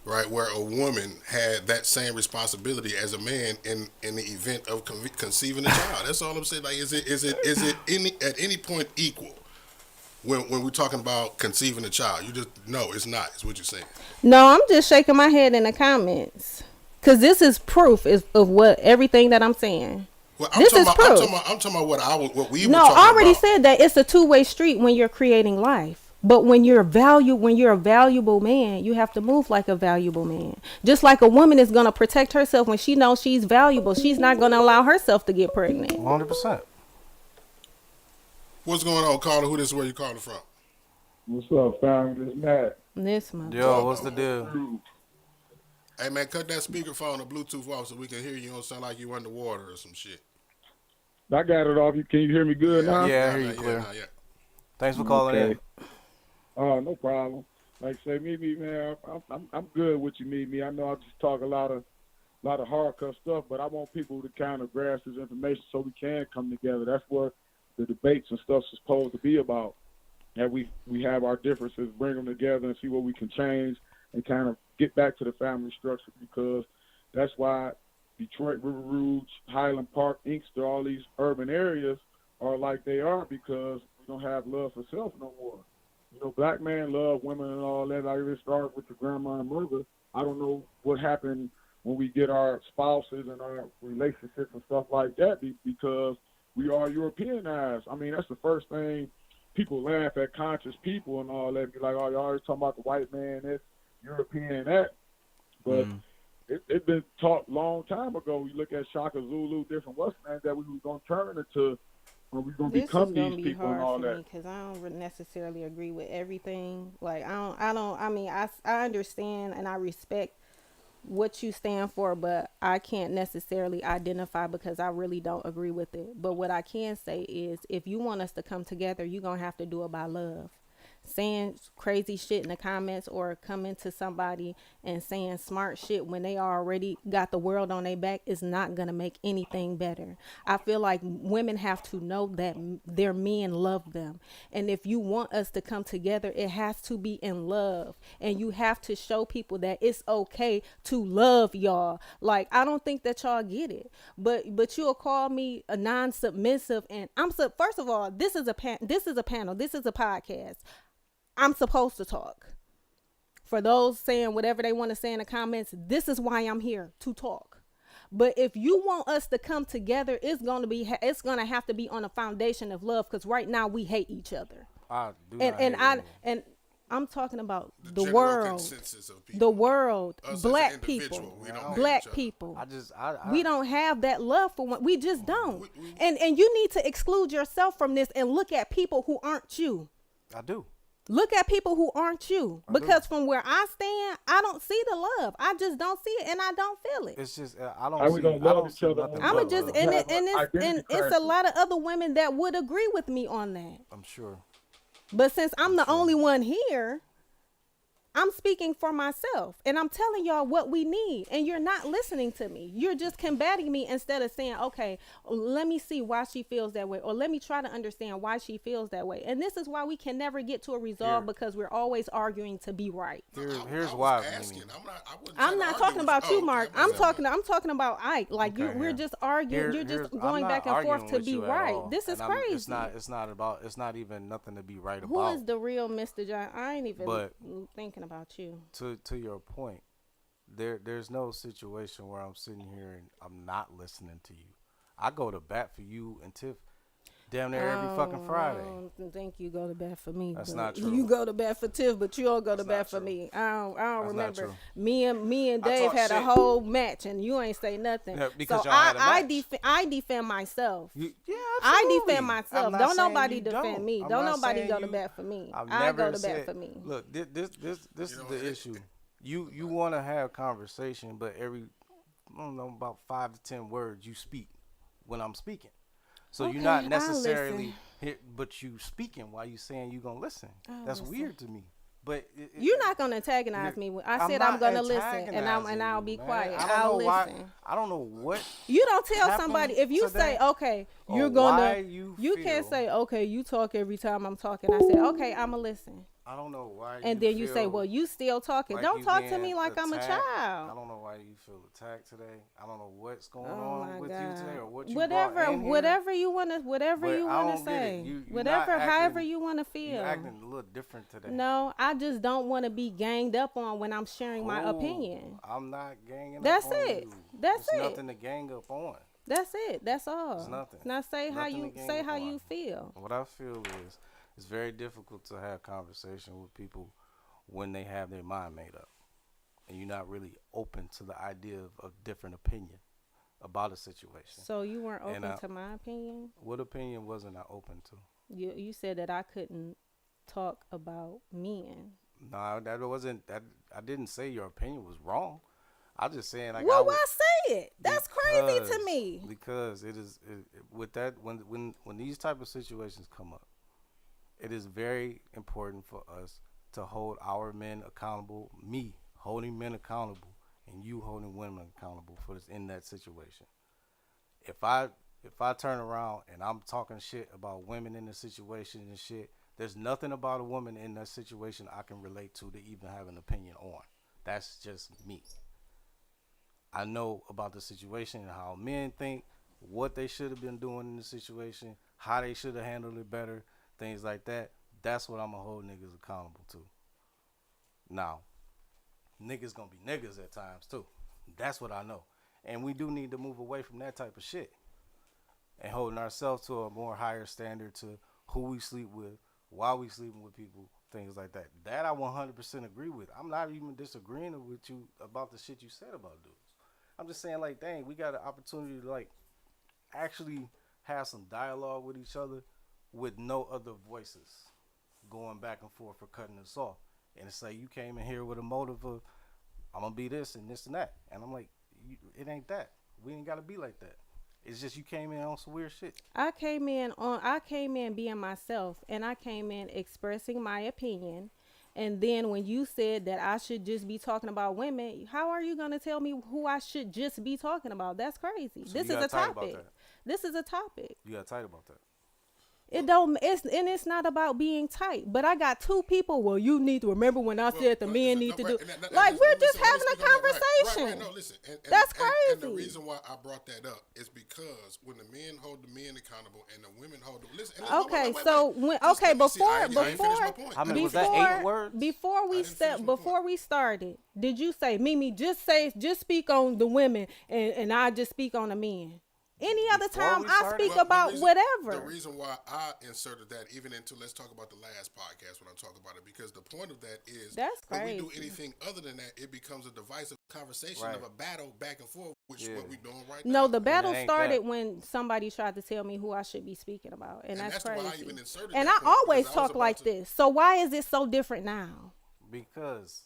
right, where a woman had that same responsibility as a man in the event of conceiving a child. That's all I'm saying. Like, is it at any point equal when we're talking about conceiving a child? You just no, it's not. Is what you're saying. No, I'm just shaking my head in the comments because this is proof of what everything that I'm saying. Well, this is proof. I'm talking about what we. No, I already said that it's a two-way street when you're creating life. But when you're a valuable man, you have to move like a valuable man. Just like a woman is going to protect herself when she knows she's valuable. She's not going to allow herself to get pregnant. 100%. What's going on, caller? Who this is? Where you calling from? What's up, fam? This Matt. This month. Yo, what's the deal? Hey, man, cut that speakerphone or Bluetooth off so we can hear you. You don't sound like you underwater or some shit. I got it off. Can you hear me good now? Yeah, I hear you clear. Yeah. Thanks for calling in. No problem. Like I say, Mimi, man, I'm good with you, Mimi. I know I just talk a lot of hardcore stuff, but I want people to kind of grasp this information so we can come together. That's what the debates and stuff is supposed to be about. That we have our differences, bring them together, and see what we can change, and kind of get back to the family structure, because that's why Detroit, River Rouge, Highland Park, Inkster, all these urban areas are like they are, because we don't have love for self no more. You know, black men love women and all that. I even start with the grandma and mother. I don't know what happened when we get our spouses and our relationships and stuff like that, because we are Europeanized. I mean, that's the first thing people laugh at, conscious people and all that. Be like, oh, y'all always talking about the white man, this, European, that. But it's been taught long time ago. You look at Shaka Zulu, different Westerners, that we were going to turn into When we gonna This is become gonna these be people and hard all for that. me because I don't necessarily agree with everything. Like I mean, I understand and I respect what you stand for, but I can't necessarily identify because I really don't agree with it. But what I can say is, if you want us to come together, you're gonna have to do it by love. Saying crazy shit in the comments or coming to somebody and saying smart shit when they already got the world on their back is not going to make anything better. I feel like women have to know that their men love them. And if you want us to come together, it has to be in love. And you have to show people that it's okay to love y'all. Like, I don't think that y'all get it. But you'll call me a non-submissive, and first of all, this is a panel, this is a podcast. I'm supposed to talk. For those saying whatever they want to say in the comments, this is why I'm here, to talk. But if you want us to come together, it's gonna have to be on a foundation of love. Because right now we hate each other. I do And not and hate I anyone. and I'm talking about the general world, consensus of people. the world, Us as black an individual, people, we don't hate black each other. people. I We don't have that love for one. We just don't. We- And you need to exclude yourself from this and look at people who aren't you. I do. Look at people who aren't you. I do. Because from where I stand, I don't see the love. I just don't see it, and I don't feel it. It's just I don't How we see. gonna I love don't each see other nothing when I'ma but just love. and have it, and an it's identity a crisis. lot of other women that would agree with me on that. I'm sure. But since I'm the only one here, I'm speaking for myself, and I'm telling y'all what we need, and you're not listening to me. You're just combating me instead of saying, okay, let me see why she feels that way, or let me try to understand why she feels that way. And this is why we can never get to a resolve, Here. because we're always arguing to be right. Here's I was why. asking. Mimi. I'm not talking about you, Mark. I'm talking. talking about Ike. Like Okay, we're here. just arguing. You're Here's- just I'm going not back and forth arguing to with be you at right. all. This is And crazy. It's not even nothing to be right Who about. is the real Mr. John? I ain't even But- thinking about you. To your point, there's no situation where I'm sitting here and I'm not listening to you. I go to bat for you and Tiff damn near every fucking Friday. I don't think you go to bat for me. That's but not true. You go to bat for Tiff, but you don't go to That's bat not for true. me. I don't That's not remember. true. Me and I Dave talk had a shit. whole match, and you ain't say nothing. Yeah, because so y'all had a I match. defend myself. Yeah, I absolutely. defend myself. I'm not Don't saying nobody you defend don't. me. I'm Don't not nobody saying go to you- bat for me. I've I never go to said, bat for me. Look, this is know, the issue. You want to have conversation, but every I don't know about 5 to 10 words you speak when I'm speaking. So Okay, you're not I'll necessarily listen. here, but you speaking while you saying you gonna listen. I'll That's listen. weird to me. But You're not gonna antagonize me. I said I'm gonna listen, and I'll be quiet. I'll listen. I don't know what You don't tell happened somebody if you say, today okay, or you're gonna. why you can't feel- say, okay, you talk every time I'm talking. I say, okay, I'ma listen. I don't know why. And then you say, feel well, you still talking. like Don't you talk to being me like I'm a attacked. I child. don't know why you feel attacked today. I don't know what's going Oh on my with you today or God. what you brought in here. Whatever you wanna, But I don't get say. it. You Whatever, not however acting- you wanna You feel. acting a little different today. No, I just don't want to be ganged up on when I'm sharing my Oh, opinion. I'm not ganging That's up on it. you. That's There's it. nothing to gang up on. That's it. That's all. It's nothing. Now say how Nothing you to gang say up how on. you feel. What I feel is it's very difficult to have conversation with people when they have their mind made up and you're not really open to the idea of a different opinion about a situation. So you weren't And open to my opinion. What opinion wasn't I open to? You said that I couldn't talk about men. No, that wasn't that. I didn't say your opinion was wrong. I just saying like Well, I why say it? That's crazy to because- me. Because with that when these type of situations come up, it is very important for us to hold our men accountable. Me holding men accountable, and you holding women accountable for this in that situation. If I turn around and I'm talking shit about women in the situation and shit, there's nothing about a woman in that situation I can relate to even have an opinion on. That's just me. I know about the situation and how men think, what they should have been doing in the situation, how they should have handled it better, things like that. That's what I'm going to hold niggas accountable to. Now, niggas going to be niggas at times too. That's what I know. And we do need to move away from that type of shit and holding ourselves to a more higher standard to who we sleep with, why we sleeping with people, things like that. That I 100% agree with. I'm not even disagreeing with you about the shit you said about dudes. I'm just saying, like, dang, we got an opportunity to, like, actually have some dialogue with each other with no other voices going back and forth or cutting us off. And it's like you came in here with a motive of I'm gonna be this and this and that, and I'm like, it ain't that. We ain't gotta be like that. It's just you came in on some weird shit. I came in being myself, and I came in expressing my opinion. And then when you said that I should just be talking about women, how are you going to tell me who I should just be talking about? That's crazy. So this you is a got tight about topic. that. This is a topic. You got tight about that. It's not about being tight. But I got two people. Well, you need to remember when I said the men need to do. Like, we're just having a conversation. Right. No, listen. That's crazy. And the reason why I brought that up is because when the men hold the men accountable and the women hold the Okay, so when before we started, did you say, Mimi, just speak on the women and I just speak on the men? Any other time I speak about whatever. The reason why I inserted that even into let's talk about the last podcast when I talk about it, because the point of that is that's when crazy. we do anything other than that, it becomes a divisive conversation of a battle back and forth, which is what we're doing right now. No, the battle started when somebody tried to tell me who I should be speaking about, and that's crazy. Why I even inserted and that I always talk like this. So why is it so different now? Because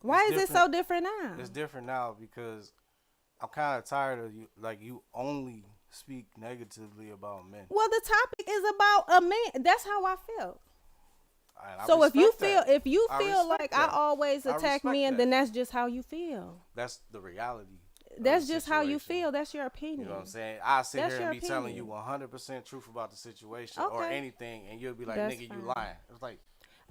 why is it so different now? It's different now because I'm kind of tired of you. Like you only speak negatively about men. Well, the topic is about a man. That's how I feel. So if you feel like I always attack men, then that's just how you feel. That's the reality. That's just how you feel. That's your opinion. You know what I'm saying? I sit here and be telling you 100% truth about the situation or anything, and you'll be like, "Nigga, you lying." It's like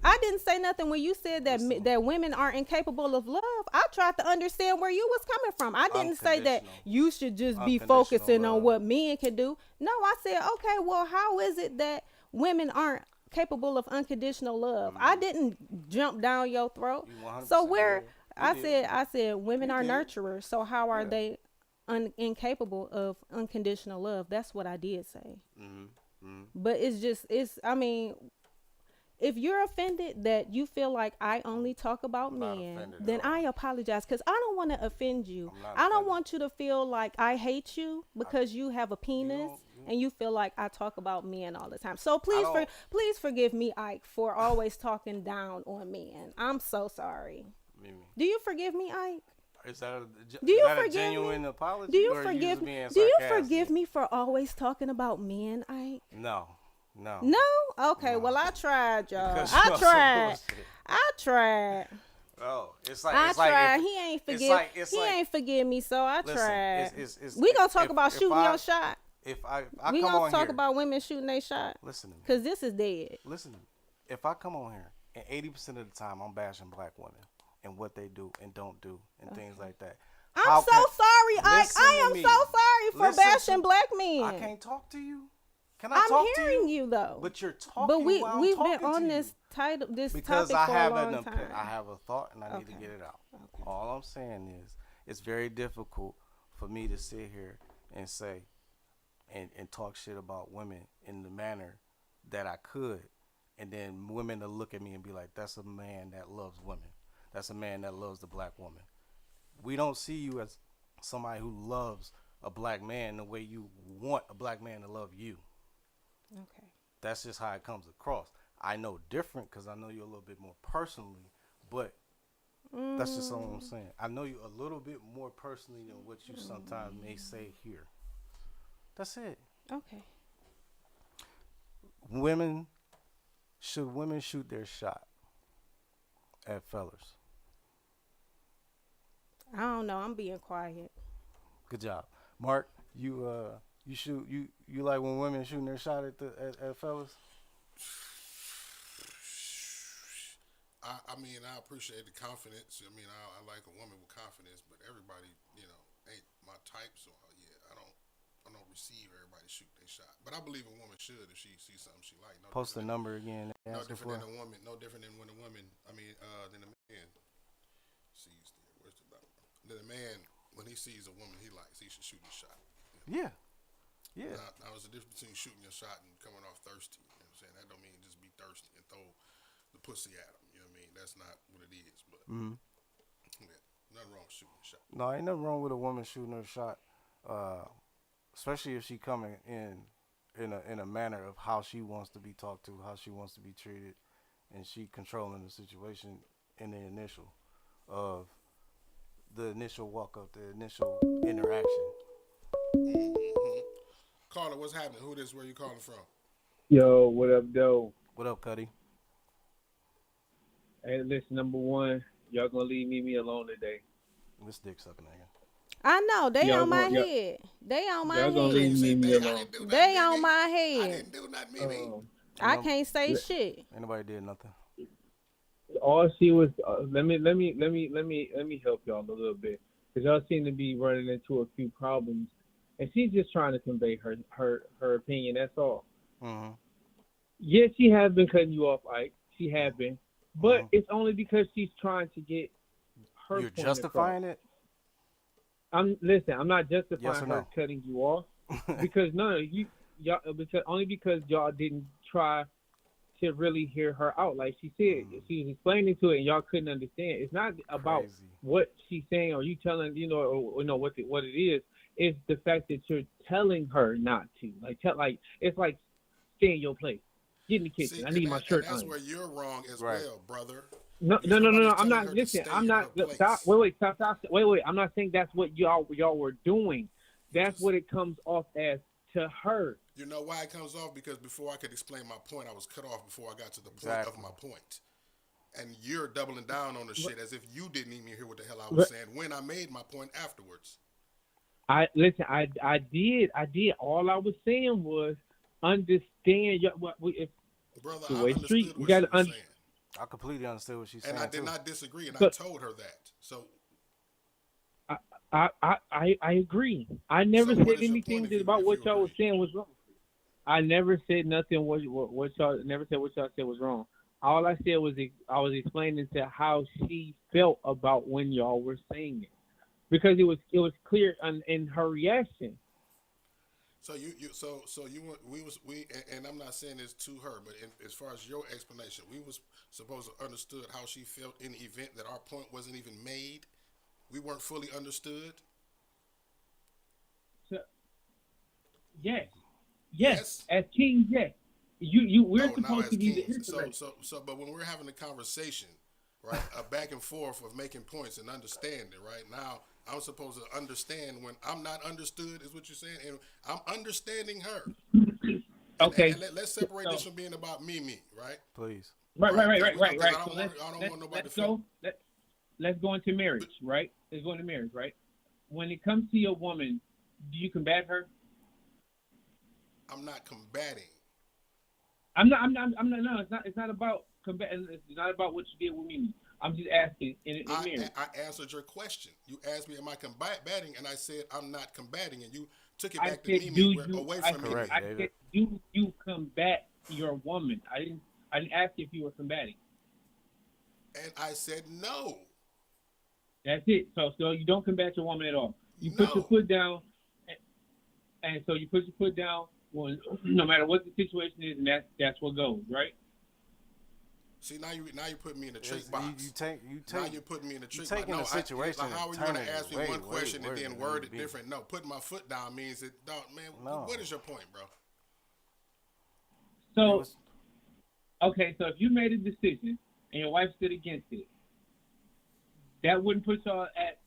I didn't say nothing when you said that women are incapable of love. I tried to understand where you was coming from. I didn't say that you should just be focusing on what men can do. No, I said, okay, well, how is it that women aren't capable of unconditional love? I didn't jump down your throat. So I said women are nurturers. So how are they incapable of unconditional love? That's what I did say. But if you're offended that you feel like I only talk about men, then I apologize because I don't want to offend you. I don't want you to feel like I hate you because you have a penis and you feel like I talk about men all the time. So please forgive me, Ike, for always talking down on men. I'm so sorry. Mimi. Do you forgive me, Ike? Is that a genuine apology? Do you forgive me for always talking about men, Ike? No. Okay. No. Well, I tried, y'all. I tried. Oh, I tried. He ain't forgive me, so I tried. We gonna talk about shooting your shot. We gonna talk about women shooting their shot. Listen to me. Because this is dead. Listen to me. If I come on here and 80% of the time I'm bashing black women and what they do and don't do and things like that. I'm so sorry, Ike. I am so sorry for bashing black men. I can't talk to you. Can I talk to you? I'm hearing you though. But you're talking. But we've been on this topic for a long time. I have a thought and I need to get it out. Okay. All I'm saying is it's very difficult for me to sit here and say and talk shit about women in the manner that I could, and then women to look at me and be like, "That's a man that loves women. That's a man that loves the black woman." We don't see you as somebody who loves a black man the way you want a black man to love you. Okay. That's just how it comes across. I know different because I know you a little bit more personally, but that's just all I'm saying. I know you a little bit more personally than what you sometimes may say here. That's it. Okay. Should women shoot their shot at fellas? I don't know. I'm being quiet. Good job, Mark. You like when women shooting their shot at fellas? I mean, I appreciate the confidence. I mean, I like a woman with confidence, but everybody, ain't my type. So I don't receive everybody shoot their shot. But I believe a woman should if she sees something she like. Post the number again. No different than a woman. No different than when a woman. Than a man sees. Where's the number? Then a man, when he sees a woman he likes, he should shoot his shot. Yeah. Now, there's a difference between shooting your shot and coming off thirsty. You know what I'm saying? That don't mean just be thirsty and throw the pussy at them. You know what I mean? That's not what it is. But nothing wrong with shooting your shot. No, ain't nothing wrong with a woman shooting her shot, especially if she coming in in a manner of how she wants to be talked to, how she wants to be treated, and she controlling the situation in the initial of the initial walk up, the initial interaction. Caller, what's happening? Who this? Where you calling from? Yo, what up, though? What up, Cuddy? Hey, listen, number one, y'all gonna leave me alone today. This dick sucking nigga. I know they Y'all on my gonna- head. They on my y'all gonna head. leave You say, me "Dang, I alone. didn't do nothing, They on Mimi. my I head. didn't do nothing, Mimi. I can't say shit. Ain't nobody did nothing. All she was. Let me help y'all a little bit, because y'all seem to be running into a few problems, and she's just trying to convey her opinion. That's all. Mm-hmm. Yes, she has been cutting you off, Ike. She has been, but Mhm. it's only because she's trying to get her. You're point justifying across. it? I'm not justifying Yes or her no? cutting you off because only because y'all didn't try to really hear her out. Like she said, she was explaining to it and y'all couldn't understand. It's not about Crazy. what she's saying or you telling what it is. It's the fact that you're telling her not to. It's like stay in your place. Get in the kitchen. See, I need and my that- shirt and that's on. where you're wrong as Right. well, brother. No. You're I'm telling not. her to Listen, stay I'm in not. her place. Stop. Wait. Stop. Wait. I'm not saying that's what y'all were doing. That's what it comes off as to her. You know why it comes off? Because before I could explain my point, I was cut off before I got to the point Exactly. of my point. And you're doubling down on the shit as if you didn't even hear what the hell I was But- saying when I made my point afterwards. I did. All I was saying was understand if Brother, The I way understood street- you what she gotta was un- saying. I completely understood what she's saying And I did too. not disagree, and I But- told her that. So, I agree. I never So what said is your anything point if you- about if what you y'all was agree? saying was wrong. I never said nothing. What y'all never said what y'all said was wrong. All I said was I was explaining to how she felt about when y'all were saying it, because it was clear in her reaction. so and I'm not saying this to her, but as far as your explanation, we was supposed to understood how she felt in the event that our point wasn't even made. We weren't fully understood. So, yes, Yes. as kings, yes. We're Now supposed as to be the kings. intellect. But when we're having a conversation, right, a back and forth of making points and understanding, right? Now I'm supposed to understand when I'm not understood, is what you're saying, and I'm understanding her. Okay. And let's separate this So- from being about me, right? Please. Right. Because I So don't want nobody to feel. let's go into marriage, right? Let's go into marriage, right? When it comes to your woman, do you combat her? I'm not combating. I'm not. No, it's not about combating. It's not about what you did with me. I'm just asking in marriage. I answered your question. You asked me, am I combating? And I said, I'm not combating. And you took it I back to said, Mimi. do We're you? away I from said, Correct, Mimi. I David. said, do you combat your woman? I didn't ask if you were combating. And I said, no. That's it. So you don't combat your woman at all. You put No. your foot down, and so you put your foot down when no matter what the situation is, and that's what goes, right? See, now you put me in the trick It's- box. You take. Now you're putting me in the trick taking box. a situation like, how are and you going to turning ask it me one way question and worse then than word it it be. different? No, putting my foot down means that, dog, man, No. what is your point, bro? So was- okay, so if you made a decision and your wife stood against it, that wouldn't put y'all at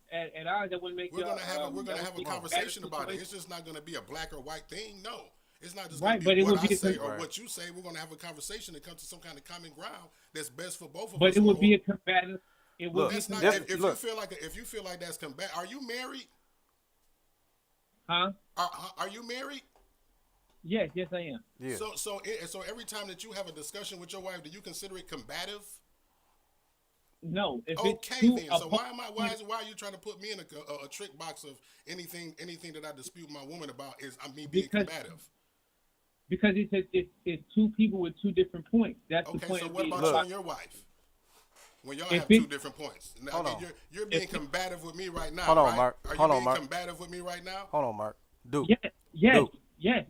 odds. That wouldn't make We're y'all. gonna have that a would be conversation better about it. situation. It's just not gonna be a black or white thing. No, it's not just Right, gonna but be it what would I be say or Right. what you say. We're gonna have a conversation that comes to some kind of common ground that's best for both of us. But it would be or- a combative. It would Look, be That's not. This- If look. you feel like that's combat, are you married? huh? Are you married? Yes, I am. Yeah. So every time that you have a discussion with your wife, do you consider it combative? No, if Okay, it's two then. So opposing- why are you trying to put me in a trick box of anything that I dispute my woman about is me being Because- combative? Because it's two people with two different points. That's the Okay, point. so of what being about you and your wife? When y'all If have it- two different points. Now, Hold on. You're being If it- combative with me right now. Hold on, right? Mark. Are you Hold on, being Mark. combative with me right now? Hold on, Mark. Duke. Yes.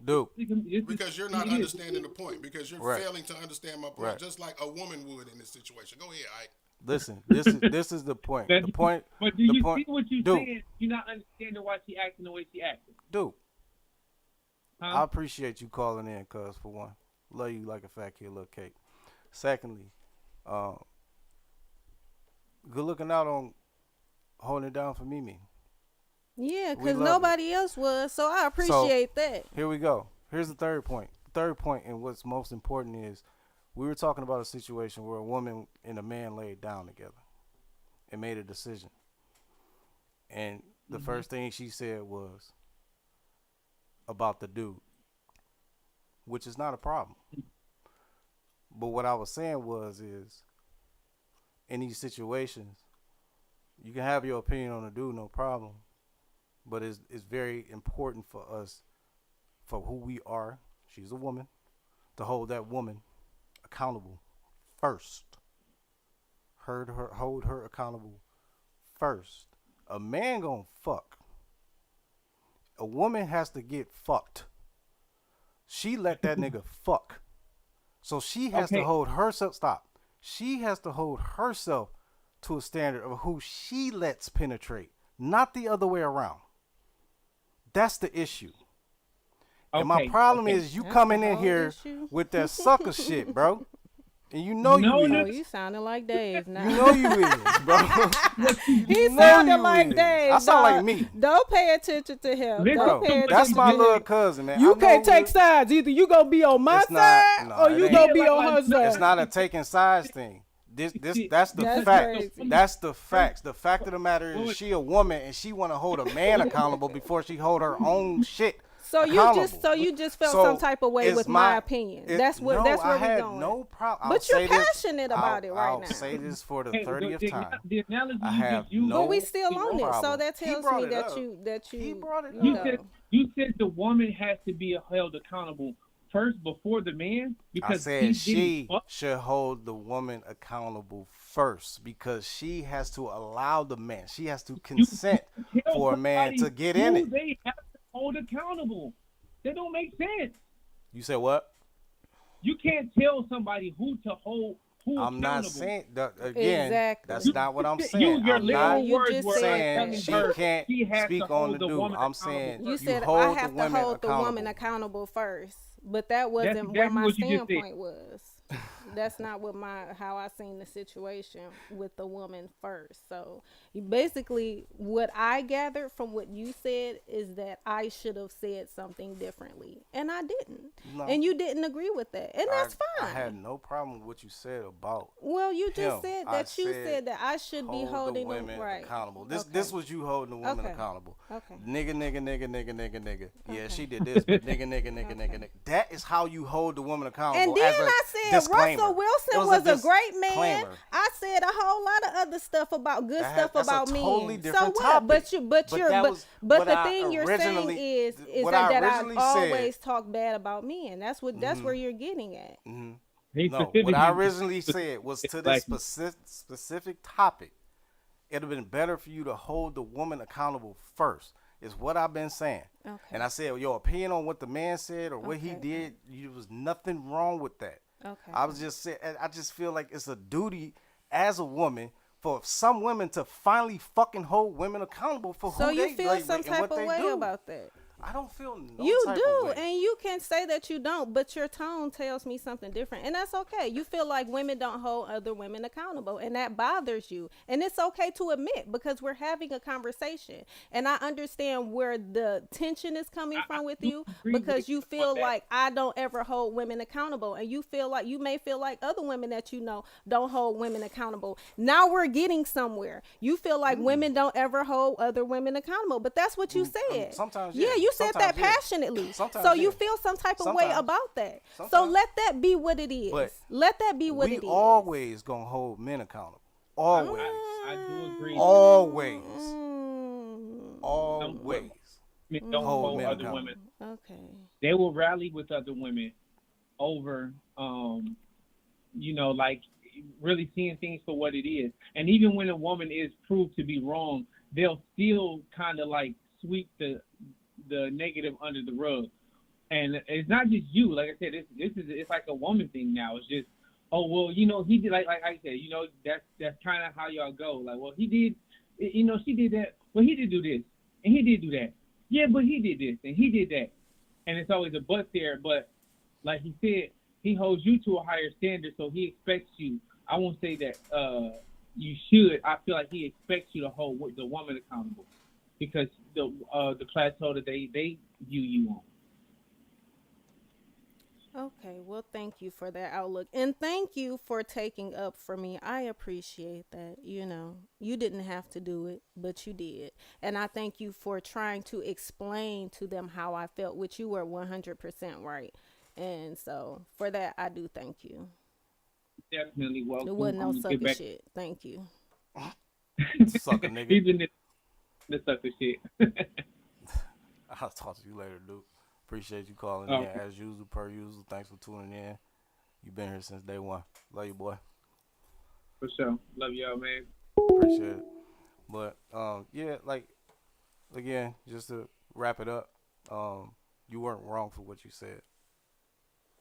Duke. Because you're not understanding the point. Because you're Right. failing to understand my point, Right. just like a woman would in this situation. Go ahead, Ike. Listen. This is the point. The point. But do the you point, see what you're Duke. saying? You're not understanding why she acting the way she acting. Duke. I appreciate you calling in, cuz, for one. Love you like a fat kid love cake. Secondly, good looking out on holding it down for Mimi. Yeah, We because love nobody else was, so I appreciate that. Here we go. Here's the third point. The third point, and what's most important is, we were talking about a situation where a woman and a man laid down together and made a decision. And the first thing she said was about the dude, which is not a problem. But what I was saying is, in these situations, you can have your opinion on the dude, no problem. But it's very important for us, for who we are, she's a woman, to hold that woman accountable first. Hold her accountable first. A man gonna fuck. A woman has to get fucked. She let that nigga fuck. So she has to hold herself. Stop. She has to hold herself to a standard of who she lets penetrate, not the other way around. That's the issue. And my problem is you That's coming the in whole here issue. with that sucker shit, bro. And you know No, you no. Oh, is. you sounding like Dave now. You know you is, bro. He know sounded you like is. Dave. I sound dog. like me. Don't pay attention to him. Listen, Don't pay Bro, attention that's my to little him. cousin, man. You I can't know take we- sides. Either you gonna be on my It's not- side no, or it you ain't. gonna be on her side. It's not a taking sides thing. That's the That's fact. crazy. That's the facts. The fact of the matter is, she a woman and she want to hold a man accountable before she hold her own shit. So accountable. you just felt So, some type of way it's with my opinion. That's where I we had going. no problem. But you're passionate about it right I'll now. say this for the Hey, 30th time. The analogy I you have just used. no But we still on it, so problem. that He tells brought me it that up. you He brought it You up. said you said the woman has to be held accountable first before the man I because said he she didn't fuck. should hold the woman accountable first because she has to allow the man. She has to consent Tell for a man somebody to get who in it. They have to hold accountable. That don't make sense. You said what? You can't tell somebody who to hold. Who I'm not accountable. saying that again. Exactly. That's not what I'm You- saying. your I'm literal not You words just were said saying that. she her, can't she has speak to on hold the the dude. woman I'm accountable saying You first. said hold I the have to women hold the woman accountable. accountable first, but that wasn't exactly what my what you just said. standpoint was. That's not what how I seen the situation with the woman first. So basically, what I gathered from what you said is that I should have said something differently, and I didn't. No. And you didn't agree with that, and that's I fine. had no problem with what you said about. Well, you just him. said I that you said that I should be hold holding the them women right. accountable. This Okay. this was you holding the woman Okay. accountable. Okay. Nigga. Yeah, Okay. she did this, but nigga. That is how you hold the woman accountable. And then as a I said disclaimer. Russell Wilson It was a great man. disclaimer. I said a whole lot of other stuff about good stuff That's a about totally men. different So what? topic. But what the I thing you're saying originally- is what I that I originally said- always talk bad about men. That's where you're getting at. He No, what specifically- I originally said was to this Like- specific topic. It'd have been better for you to hold the woman accountable first. Is what I've been saying. Okay. And I said, your opinion on what the man said or what he Okay. did, there was nothing wrong with that. Okay. I was just saying, I just feel like it's a duty as a woman for some women to finally fucking hold women accountable for So who you they feel like, some and type what of they way do. about that? I don't feel no You type do, of way. and you can say that you don't, but your tone tells me something different, and that's okay. You feel like women don't hold other women accountable, and that bothers you, and it's okay to admit because we're having a conversation, and I understand where the tension is coming from with you because you feel like I don't ever hold women accountable, and you may feel like other women that you know don't hold women accountable. Now we're getting somewhere. You feel like women don't ever hold other women accountable, but that's what you said. sometimes, yeah, yeah. you said Sometimes, that yeah. passionately. Sometimes, So you yeah. feel some type of way Sometimes. about that. So Sometimes. let that be what it is. But let that be what we it is. always gonna hold men accountable. Always. I do agree. Always. Mm, Always. Men don't hold hold men other accountable. women. okay. They will rally with other women over, like really seeing things for what it is. And even when a woman is proved to be wrong, they'll still kind of like sweep the negative under the rug. And it's not just you. Like I said, it's like a woman thing now. It's just, oh well, he did like I said, that's kind of how y'all go. Like, well, he did, she did that. Well, he did do this and he did do that. Yeah, but he did this and he did that. and it's always a but there. But like he said, he holds you to a higher standard, so he expects you. I won't say that you should. I feel like he expects you to hold the woman accountable because the plateau that they view you on. Okay, well, thank you for that outlook. And thank you for taking up for me. I appreciate that. You know, you didn't have to do it, but you did. And I thank you for trying to explain to them how I felt, which you were 100% right. And so for that, I do thank you. Definitely welcome. It wasn't no sucker shit. Thank you. Sucker nigga. Even the sucker shit. I'll talk to you later, dude. Appreciate you calling in as usual, per usual. Thanks for tuning in. You've been here since day one. Love you, boy. For sure. Love y'all, man. Appreciate it. But yeah, like again, just to wrap it up, you weren't wrong for what you said,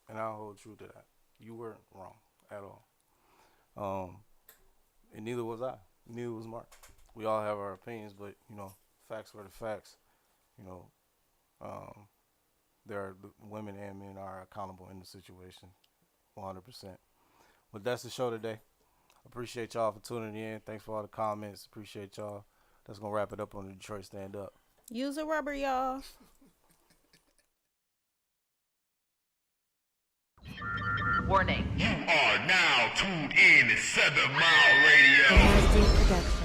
and I'll hold true to that. You weren't wrong at all. And neither was I. Neither was Mark. We all have our opinions, but you know, facts were the facts. You know, there are women and men are accountable in the situation, 100%. But that's the show today. Appreciate y'all for tuning in. Thanks for all the comments. Appreciate y'all. That's gonna wrap it up on the Detroit Stand Up. Use a rubber, y'all. Warning. You are now tuned in to 7 Mile Radio.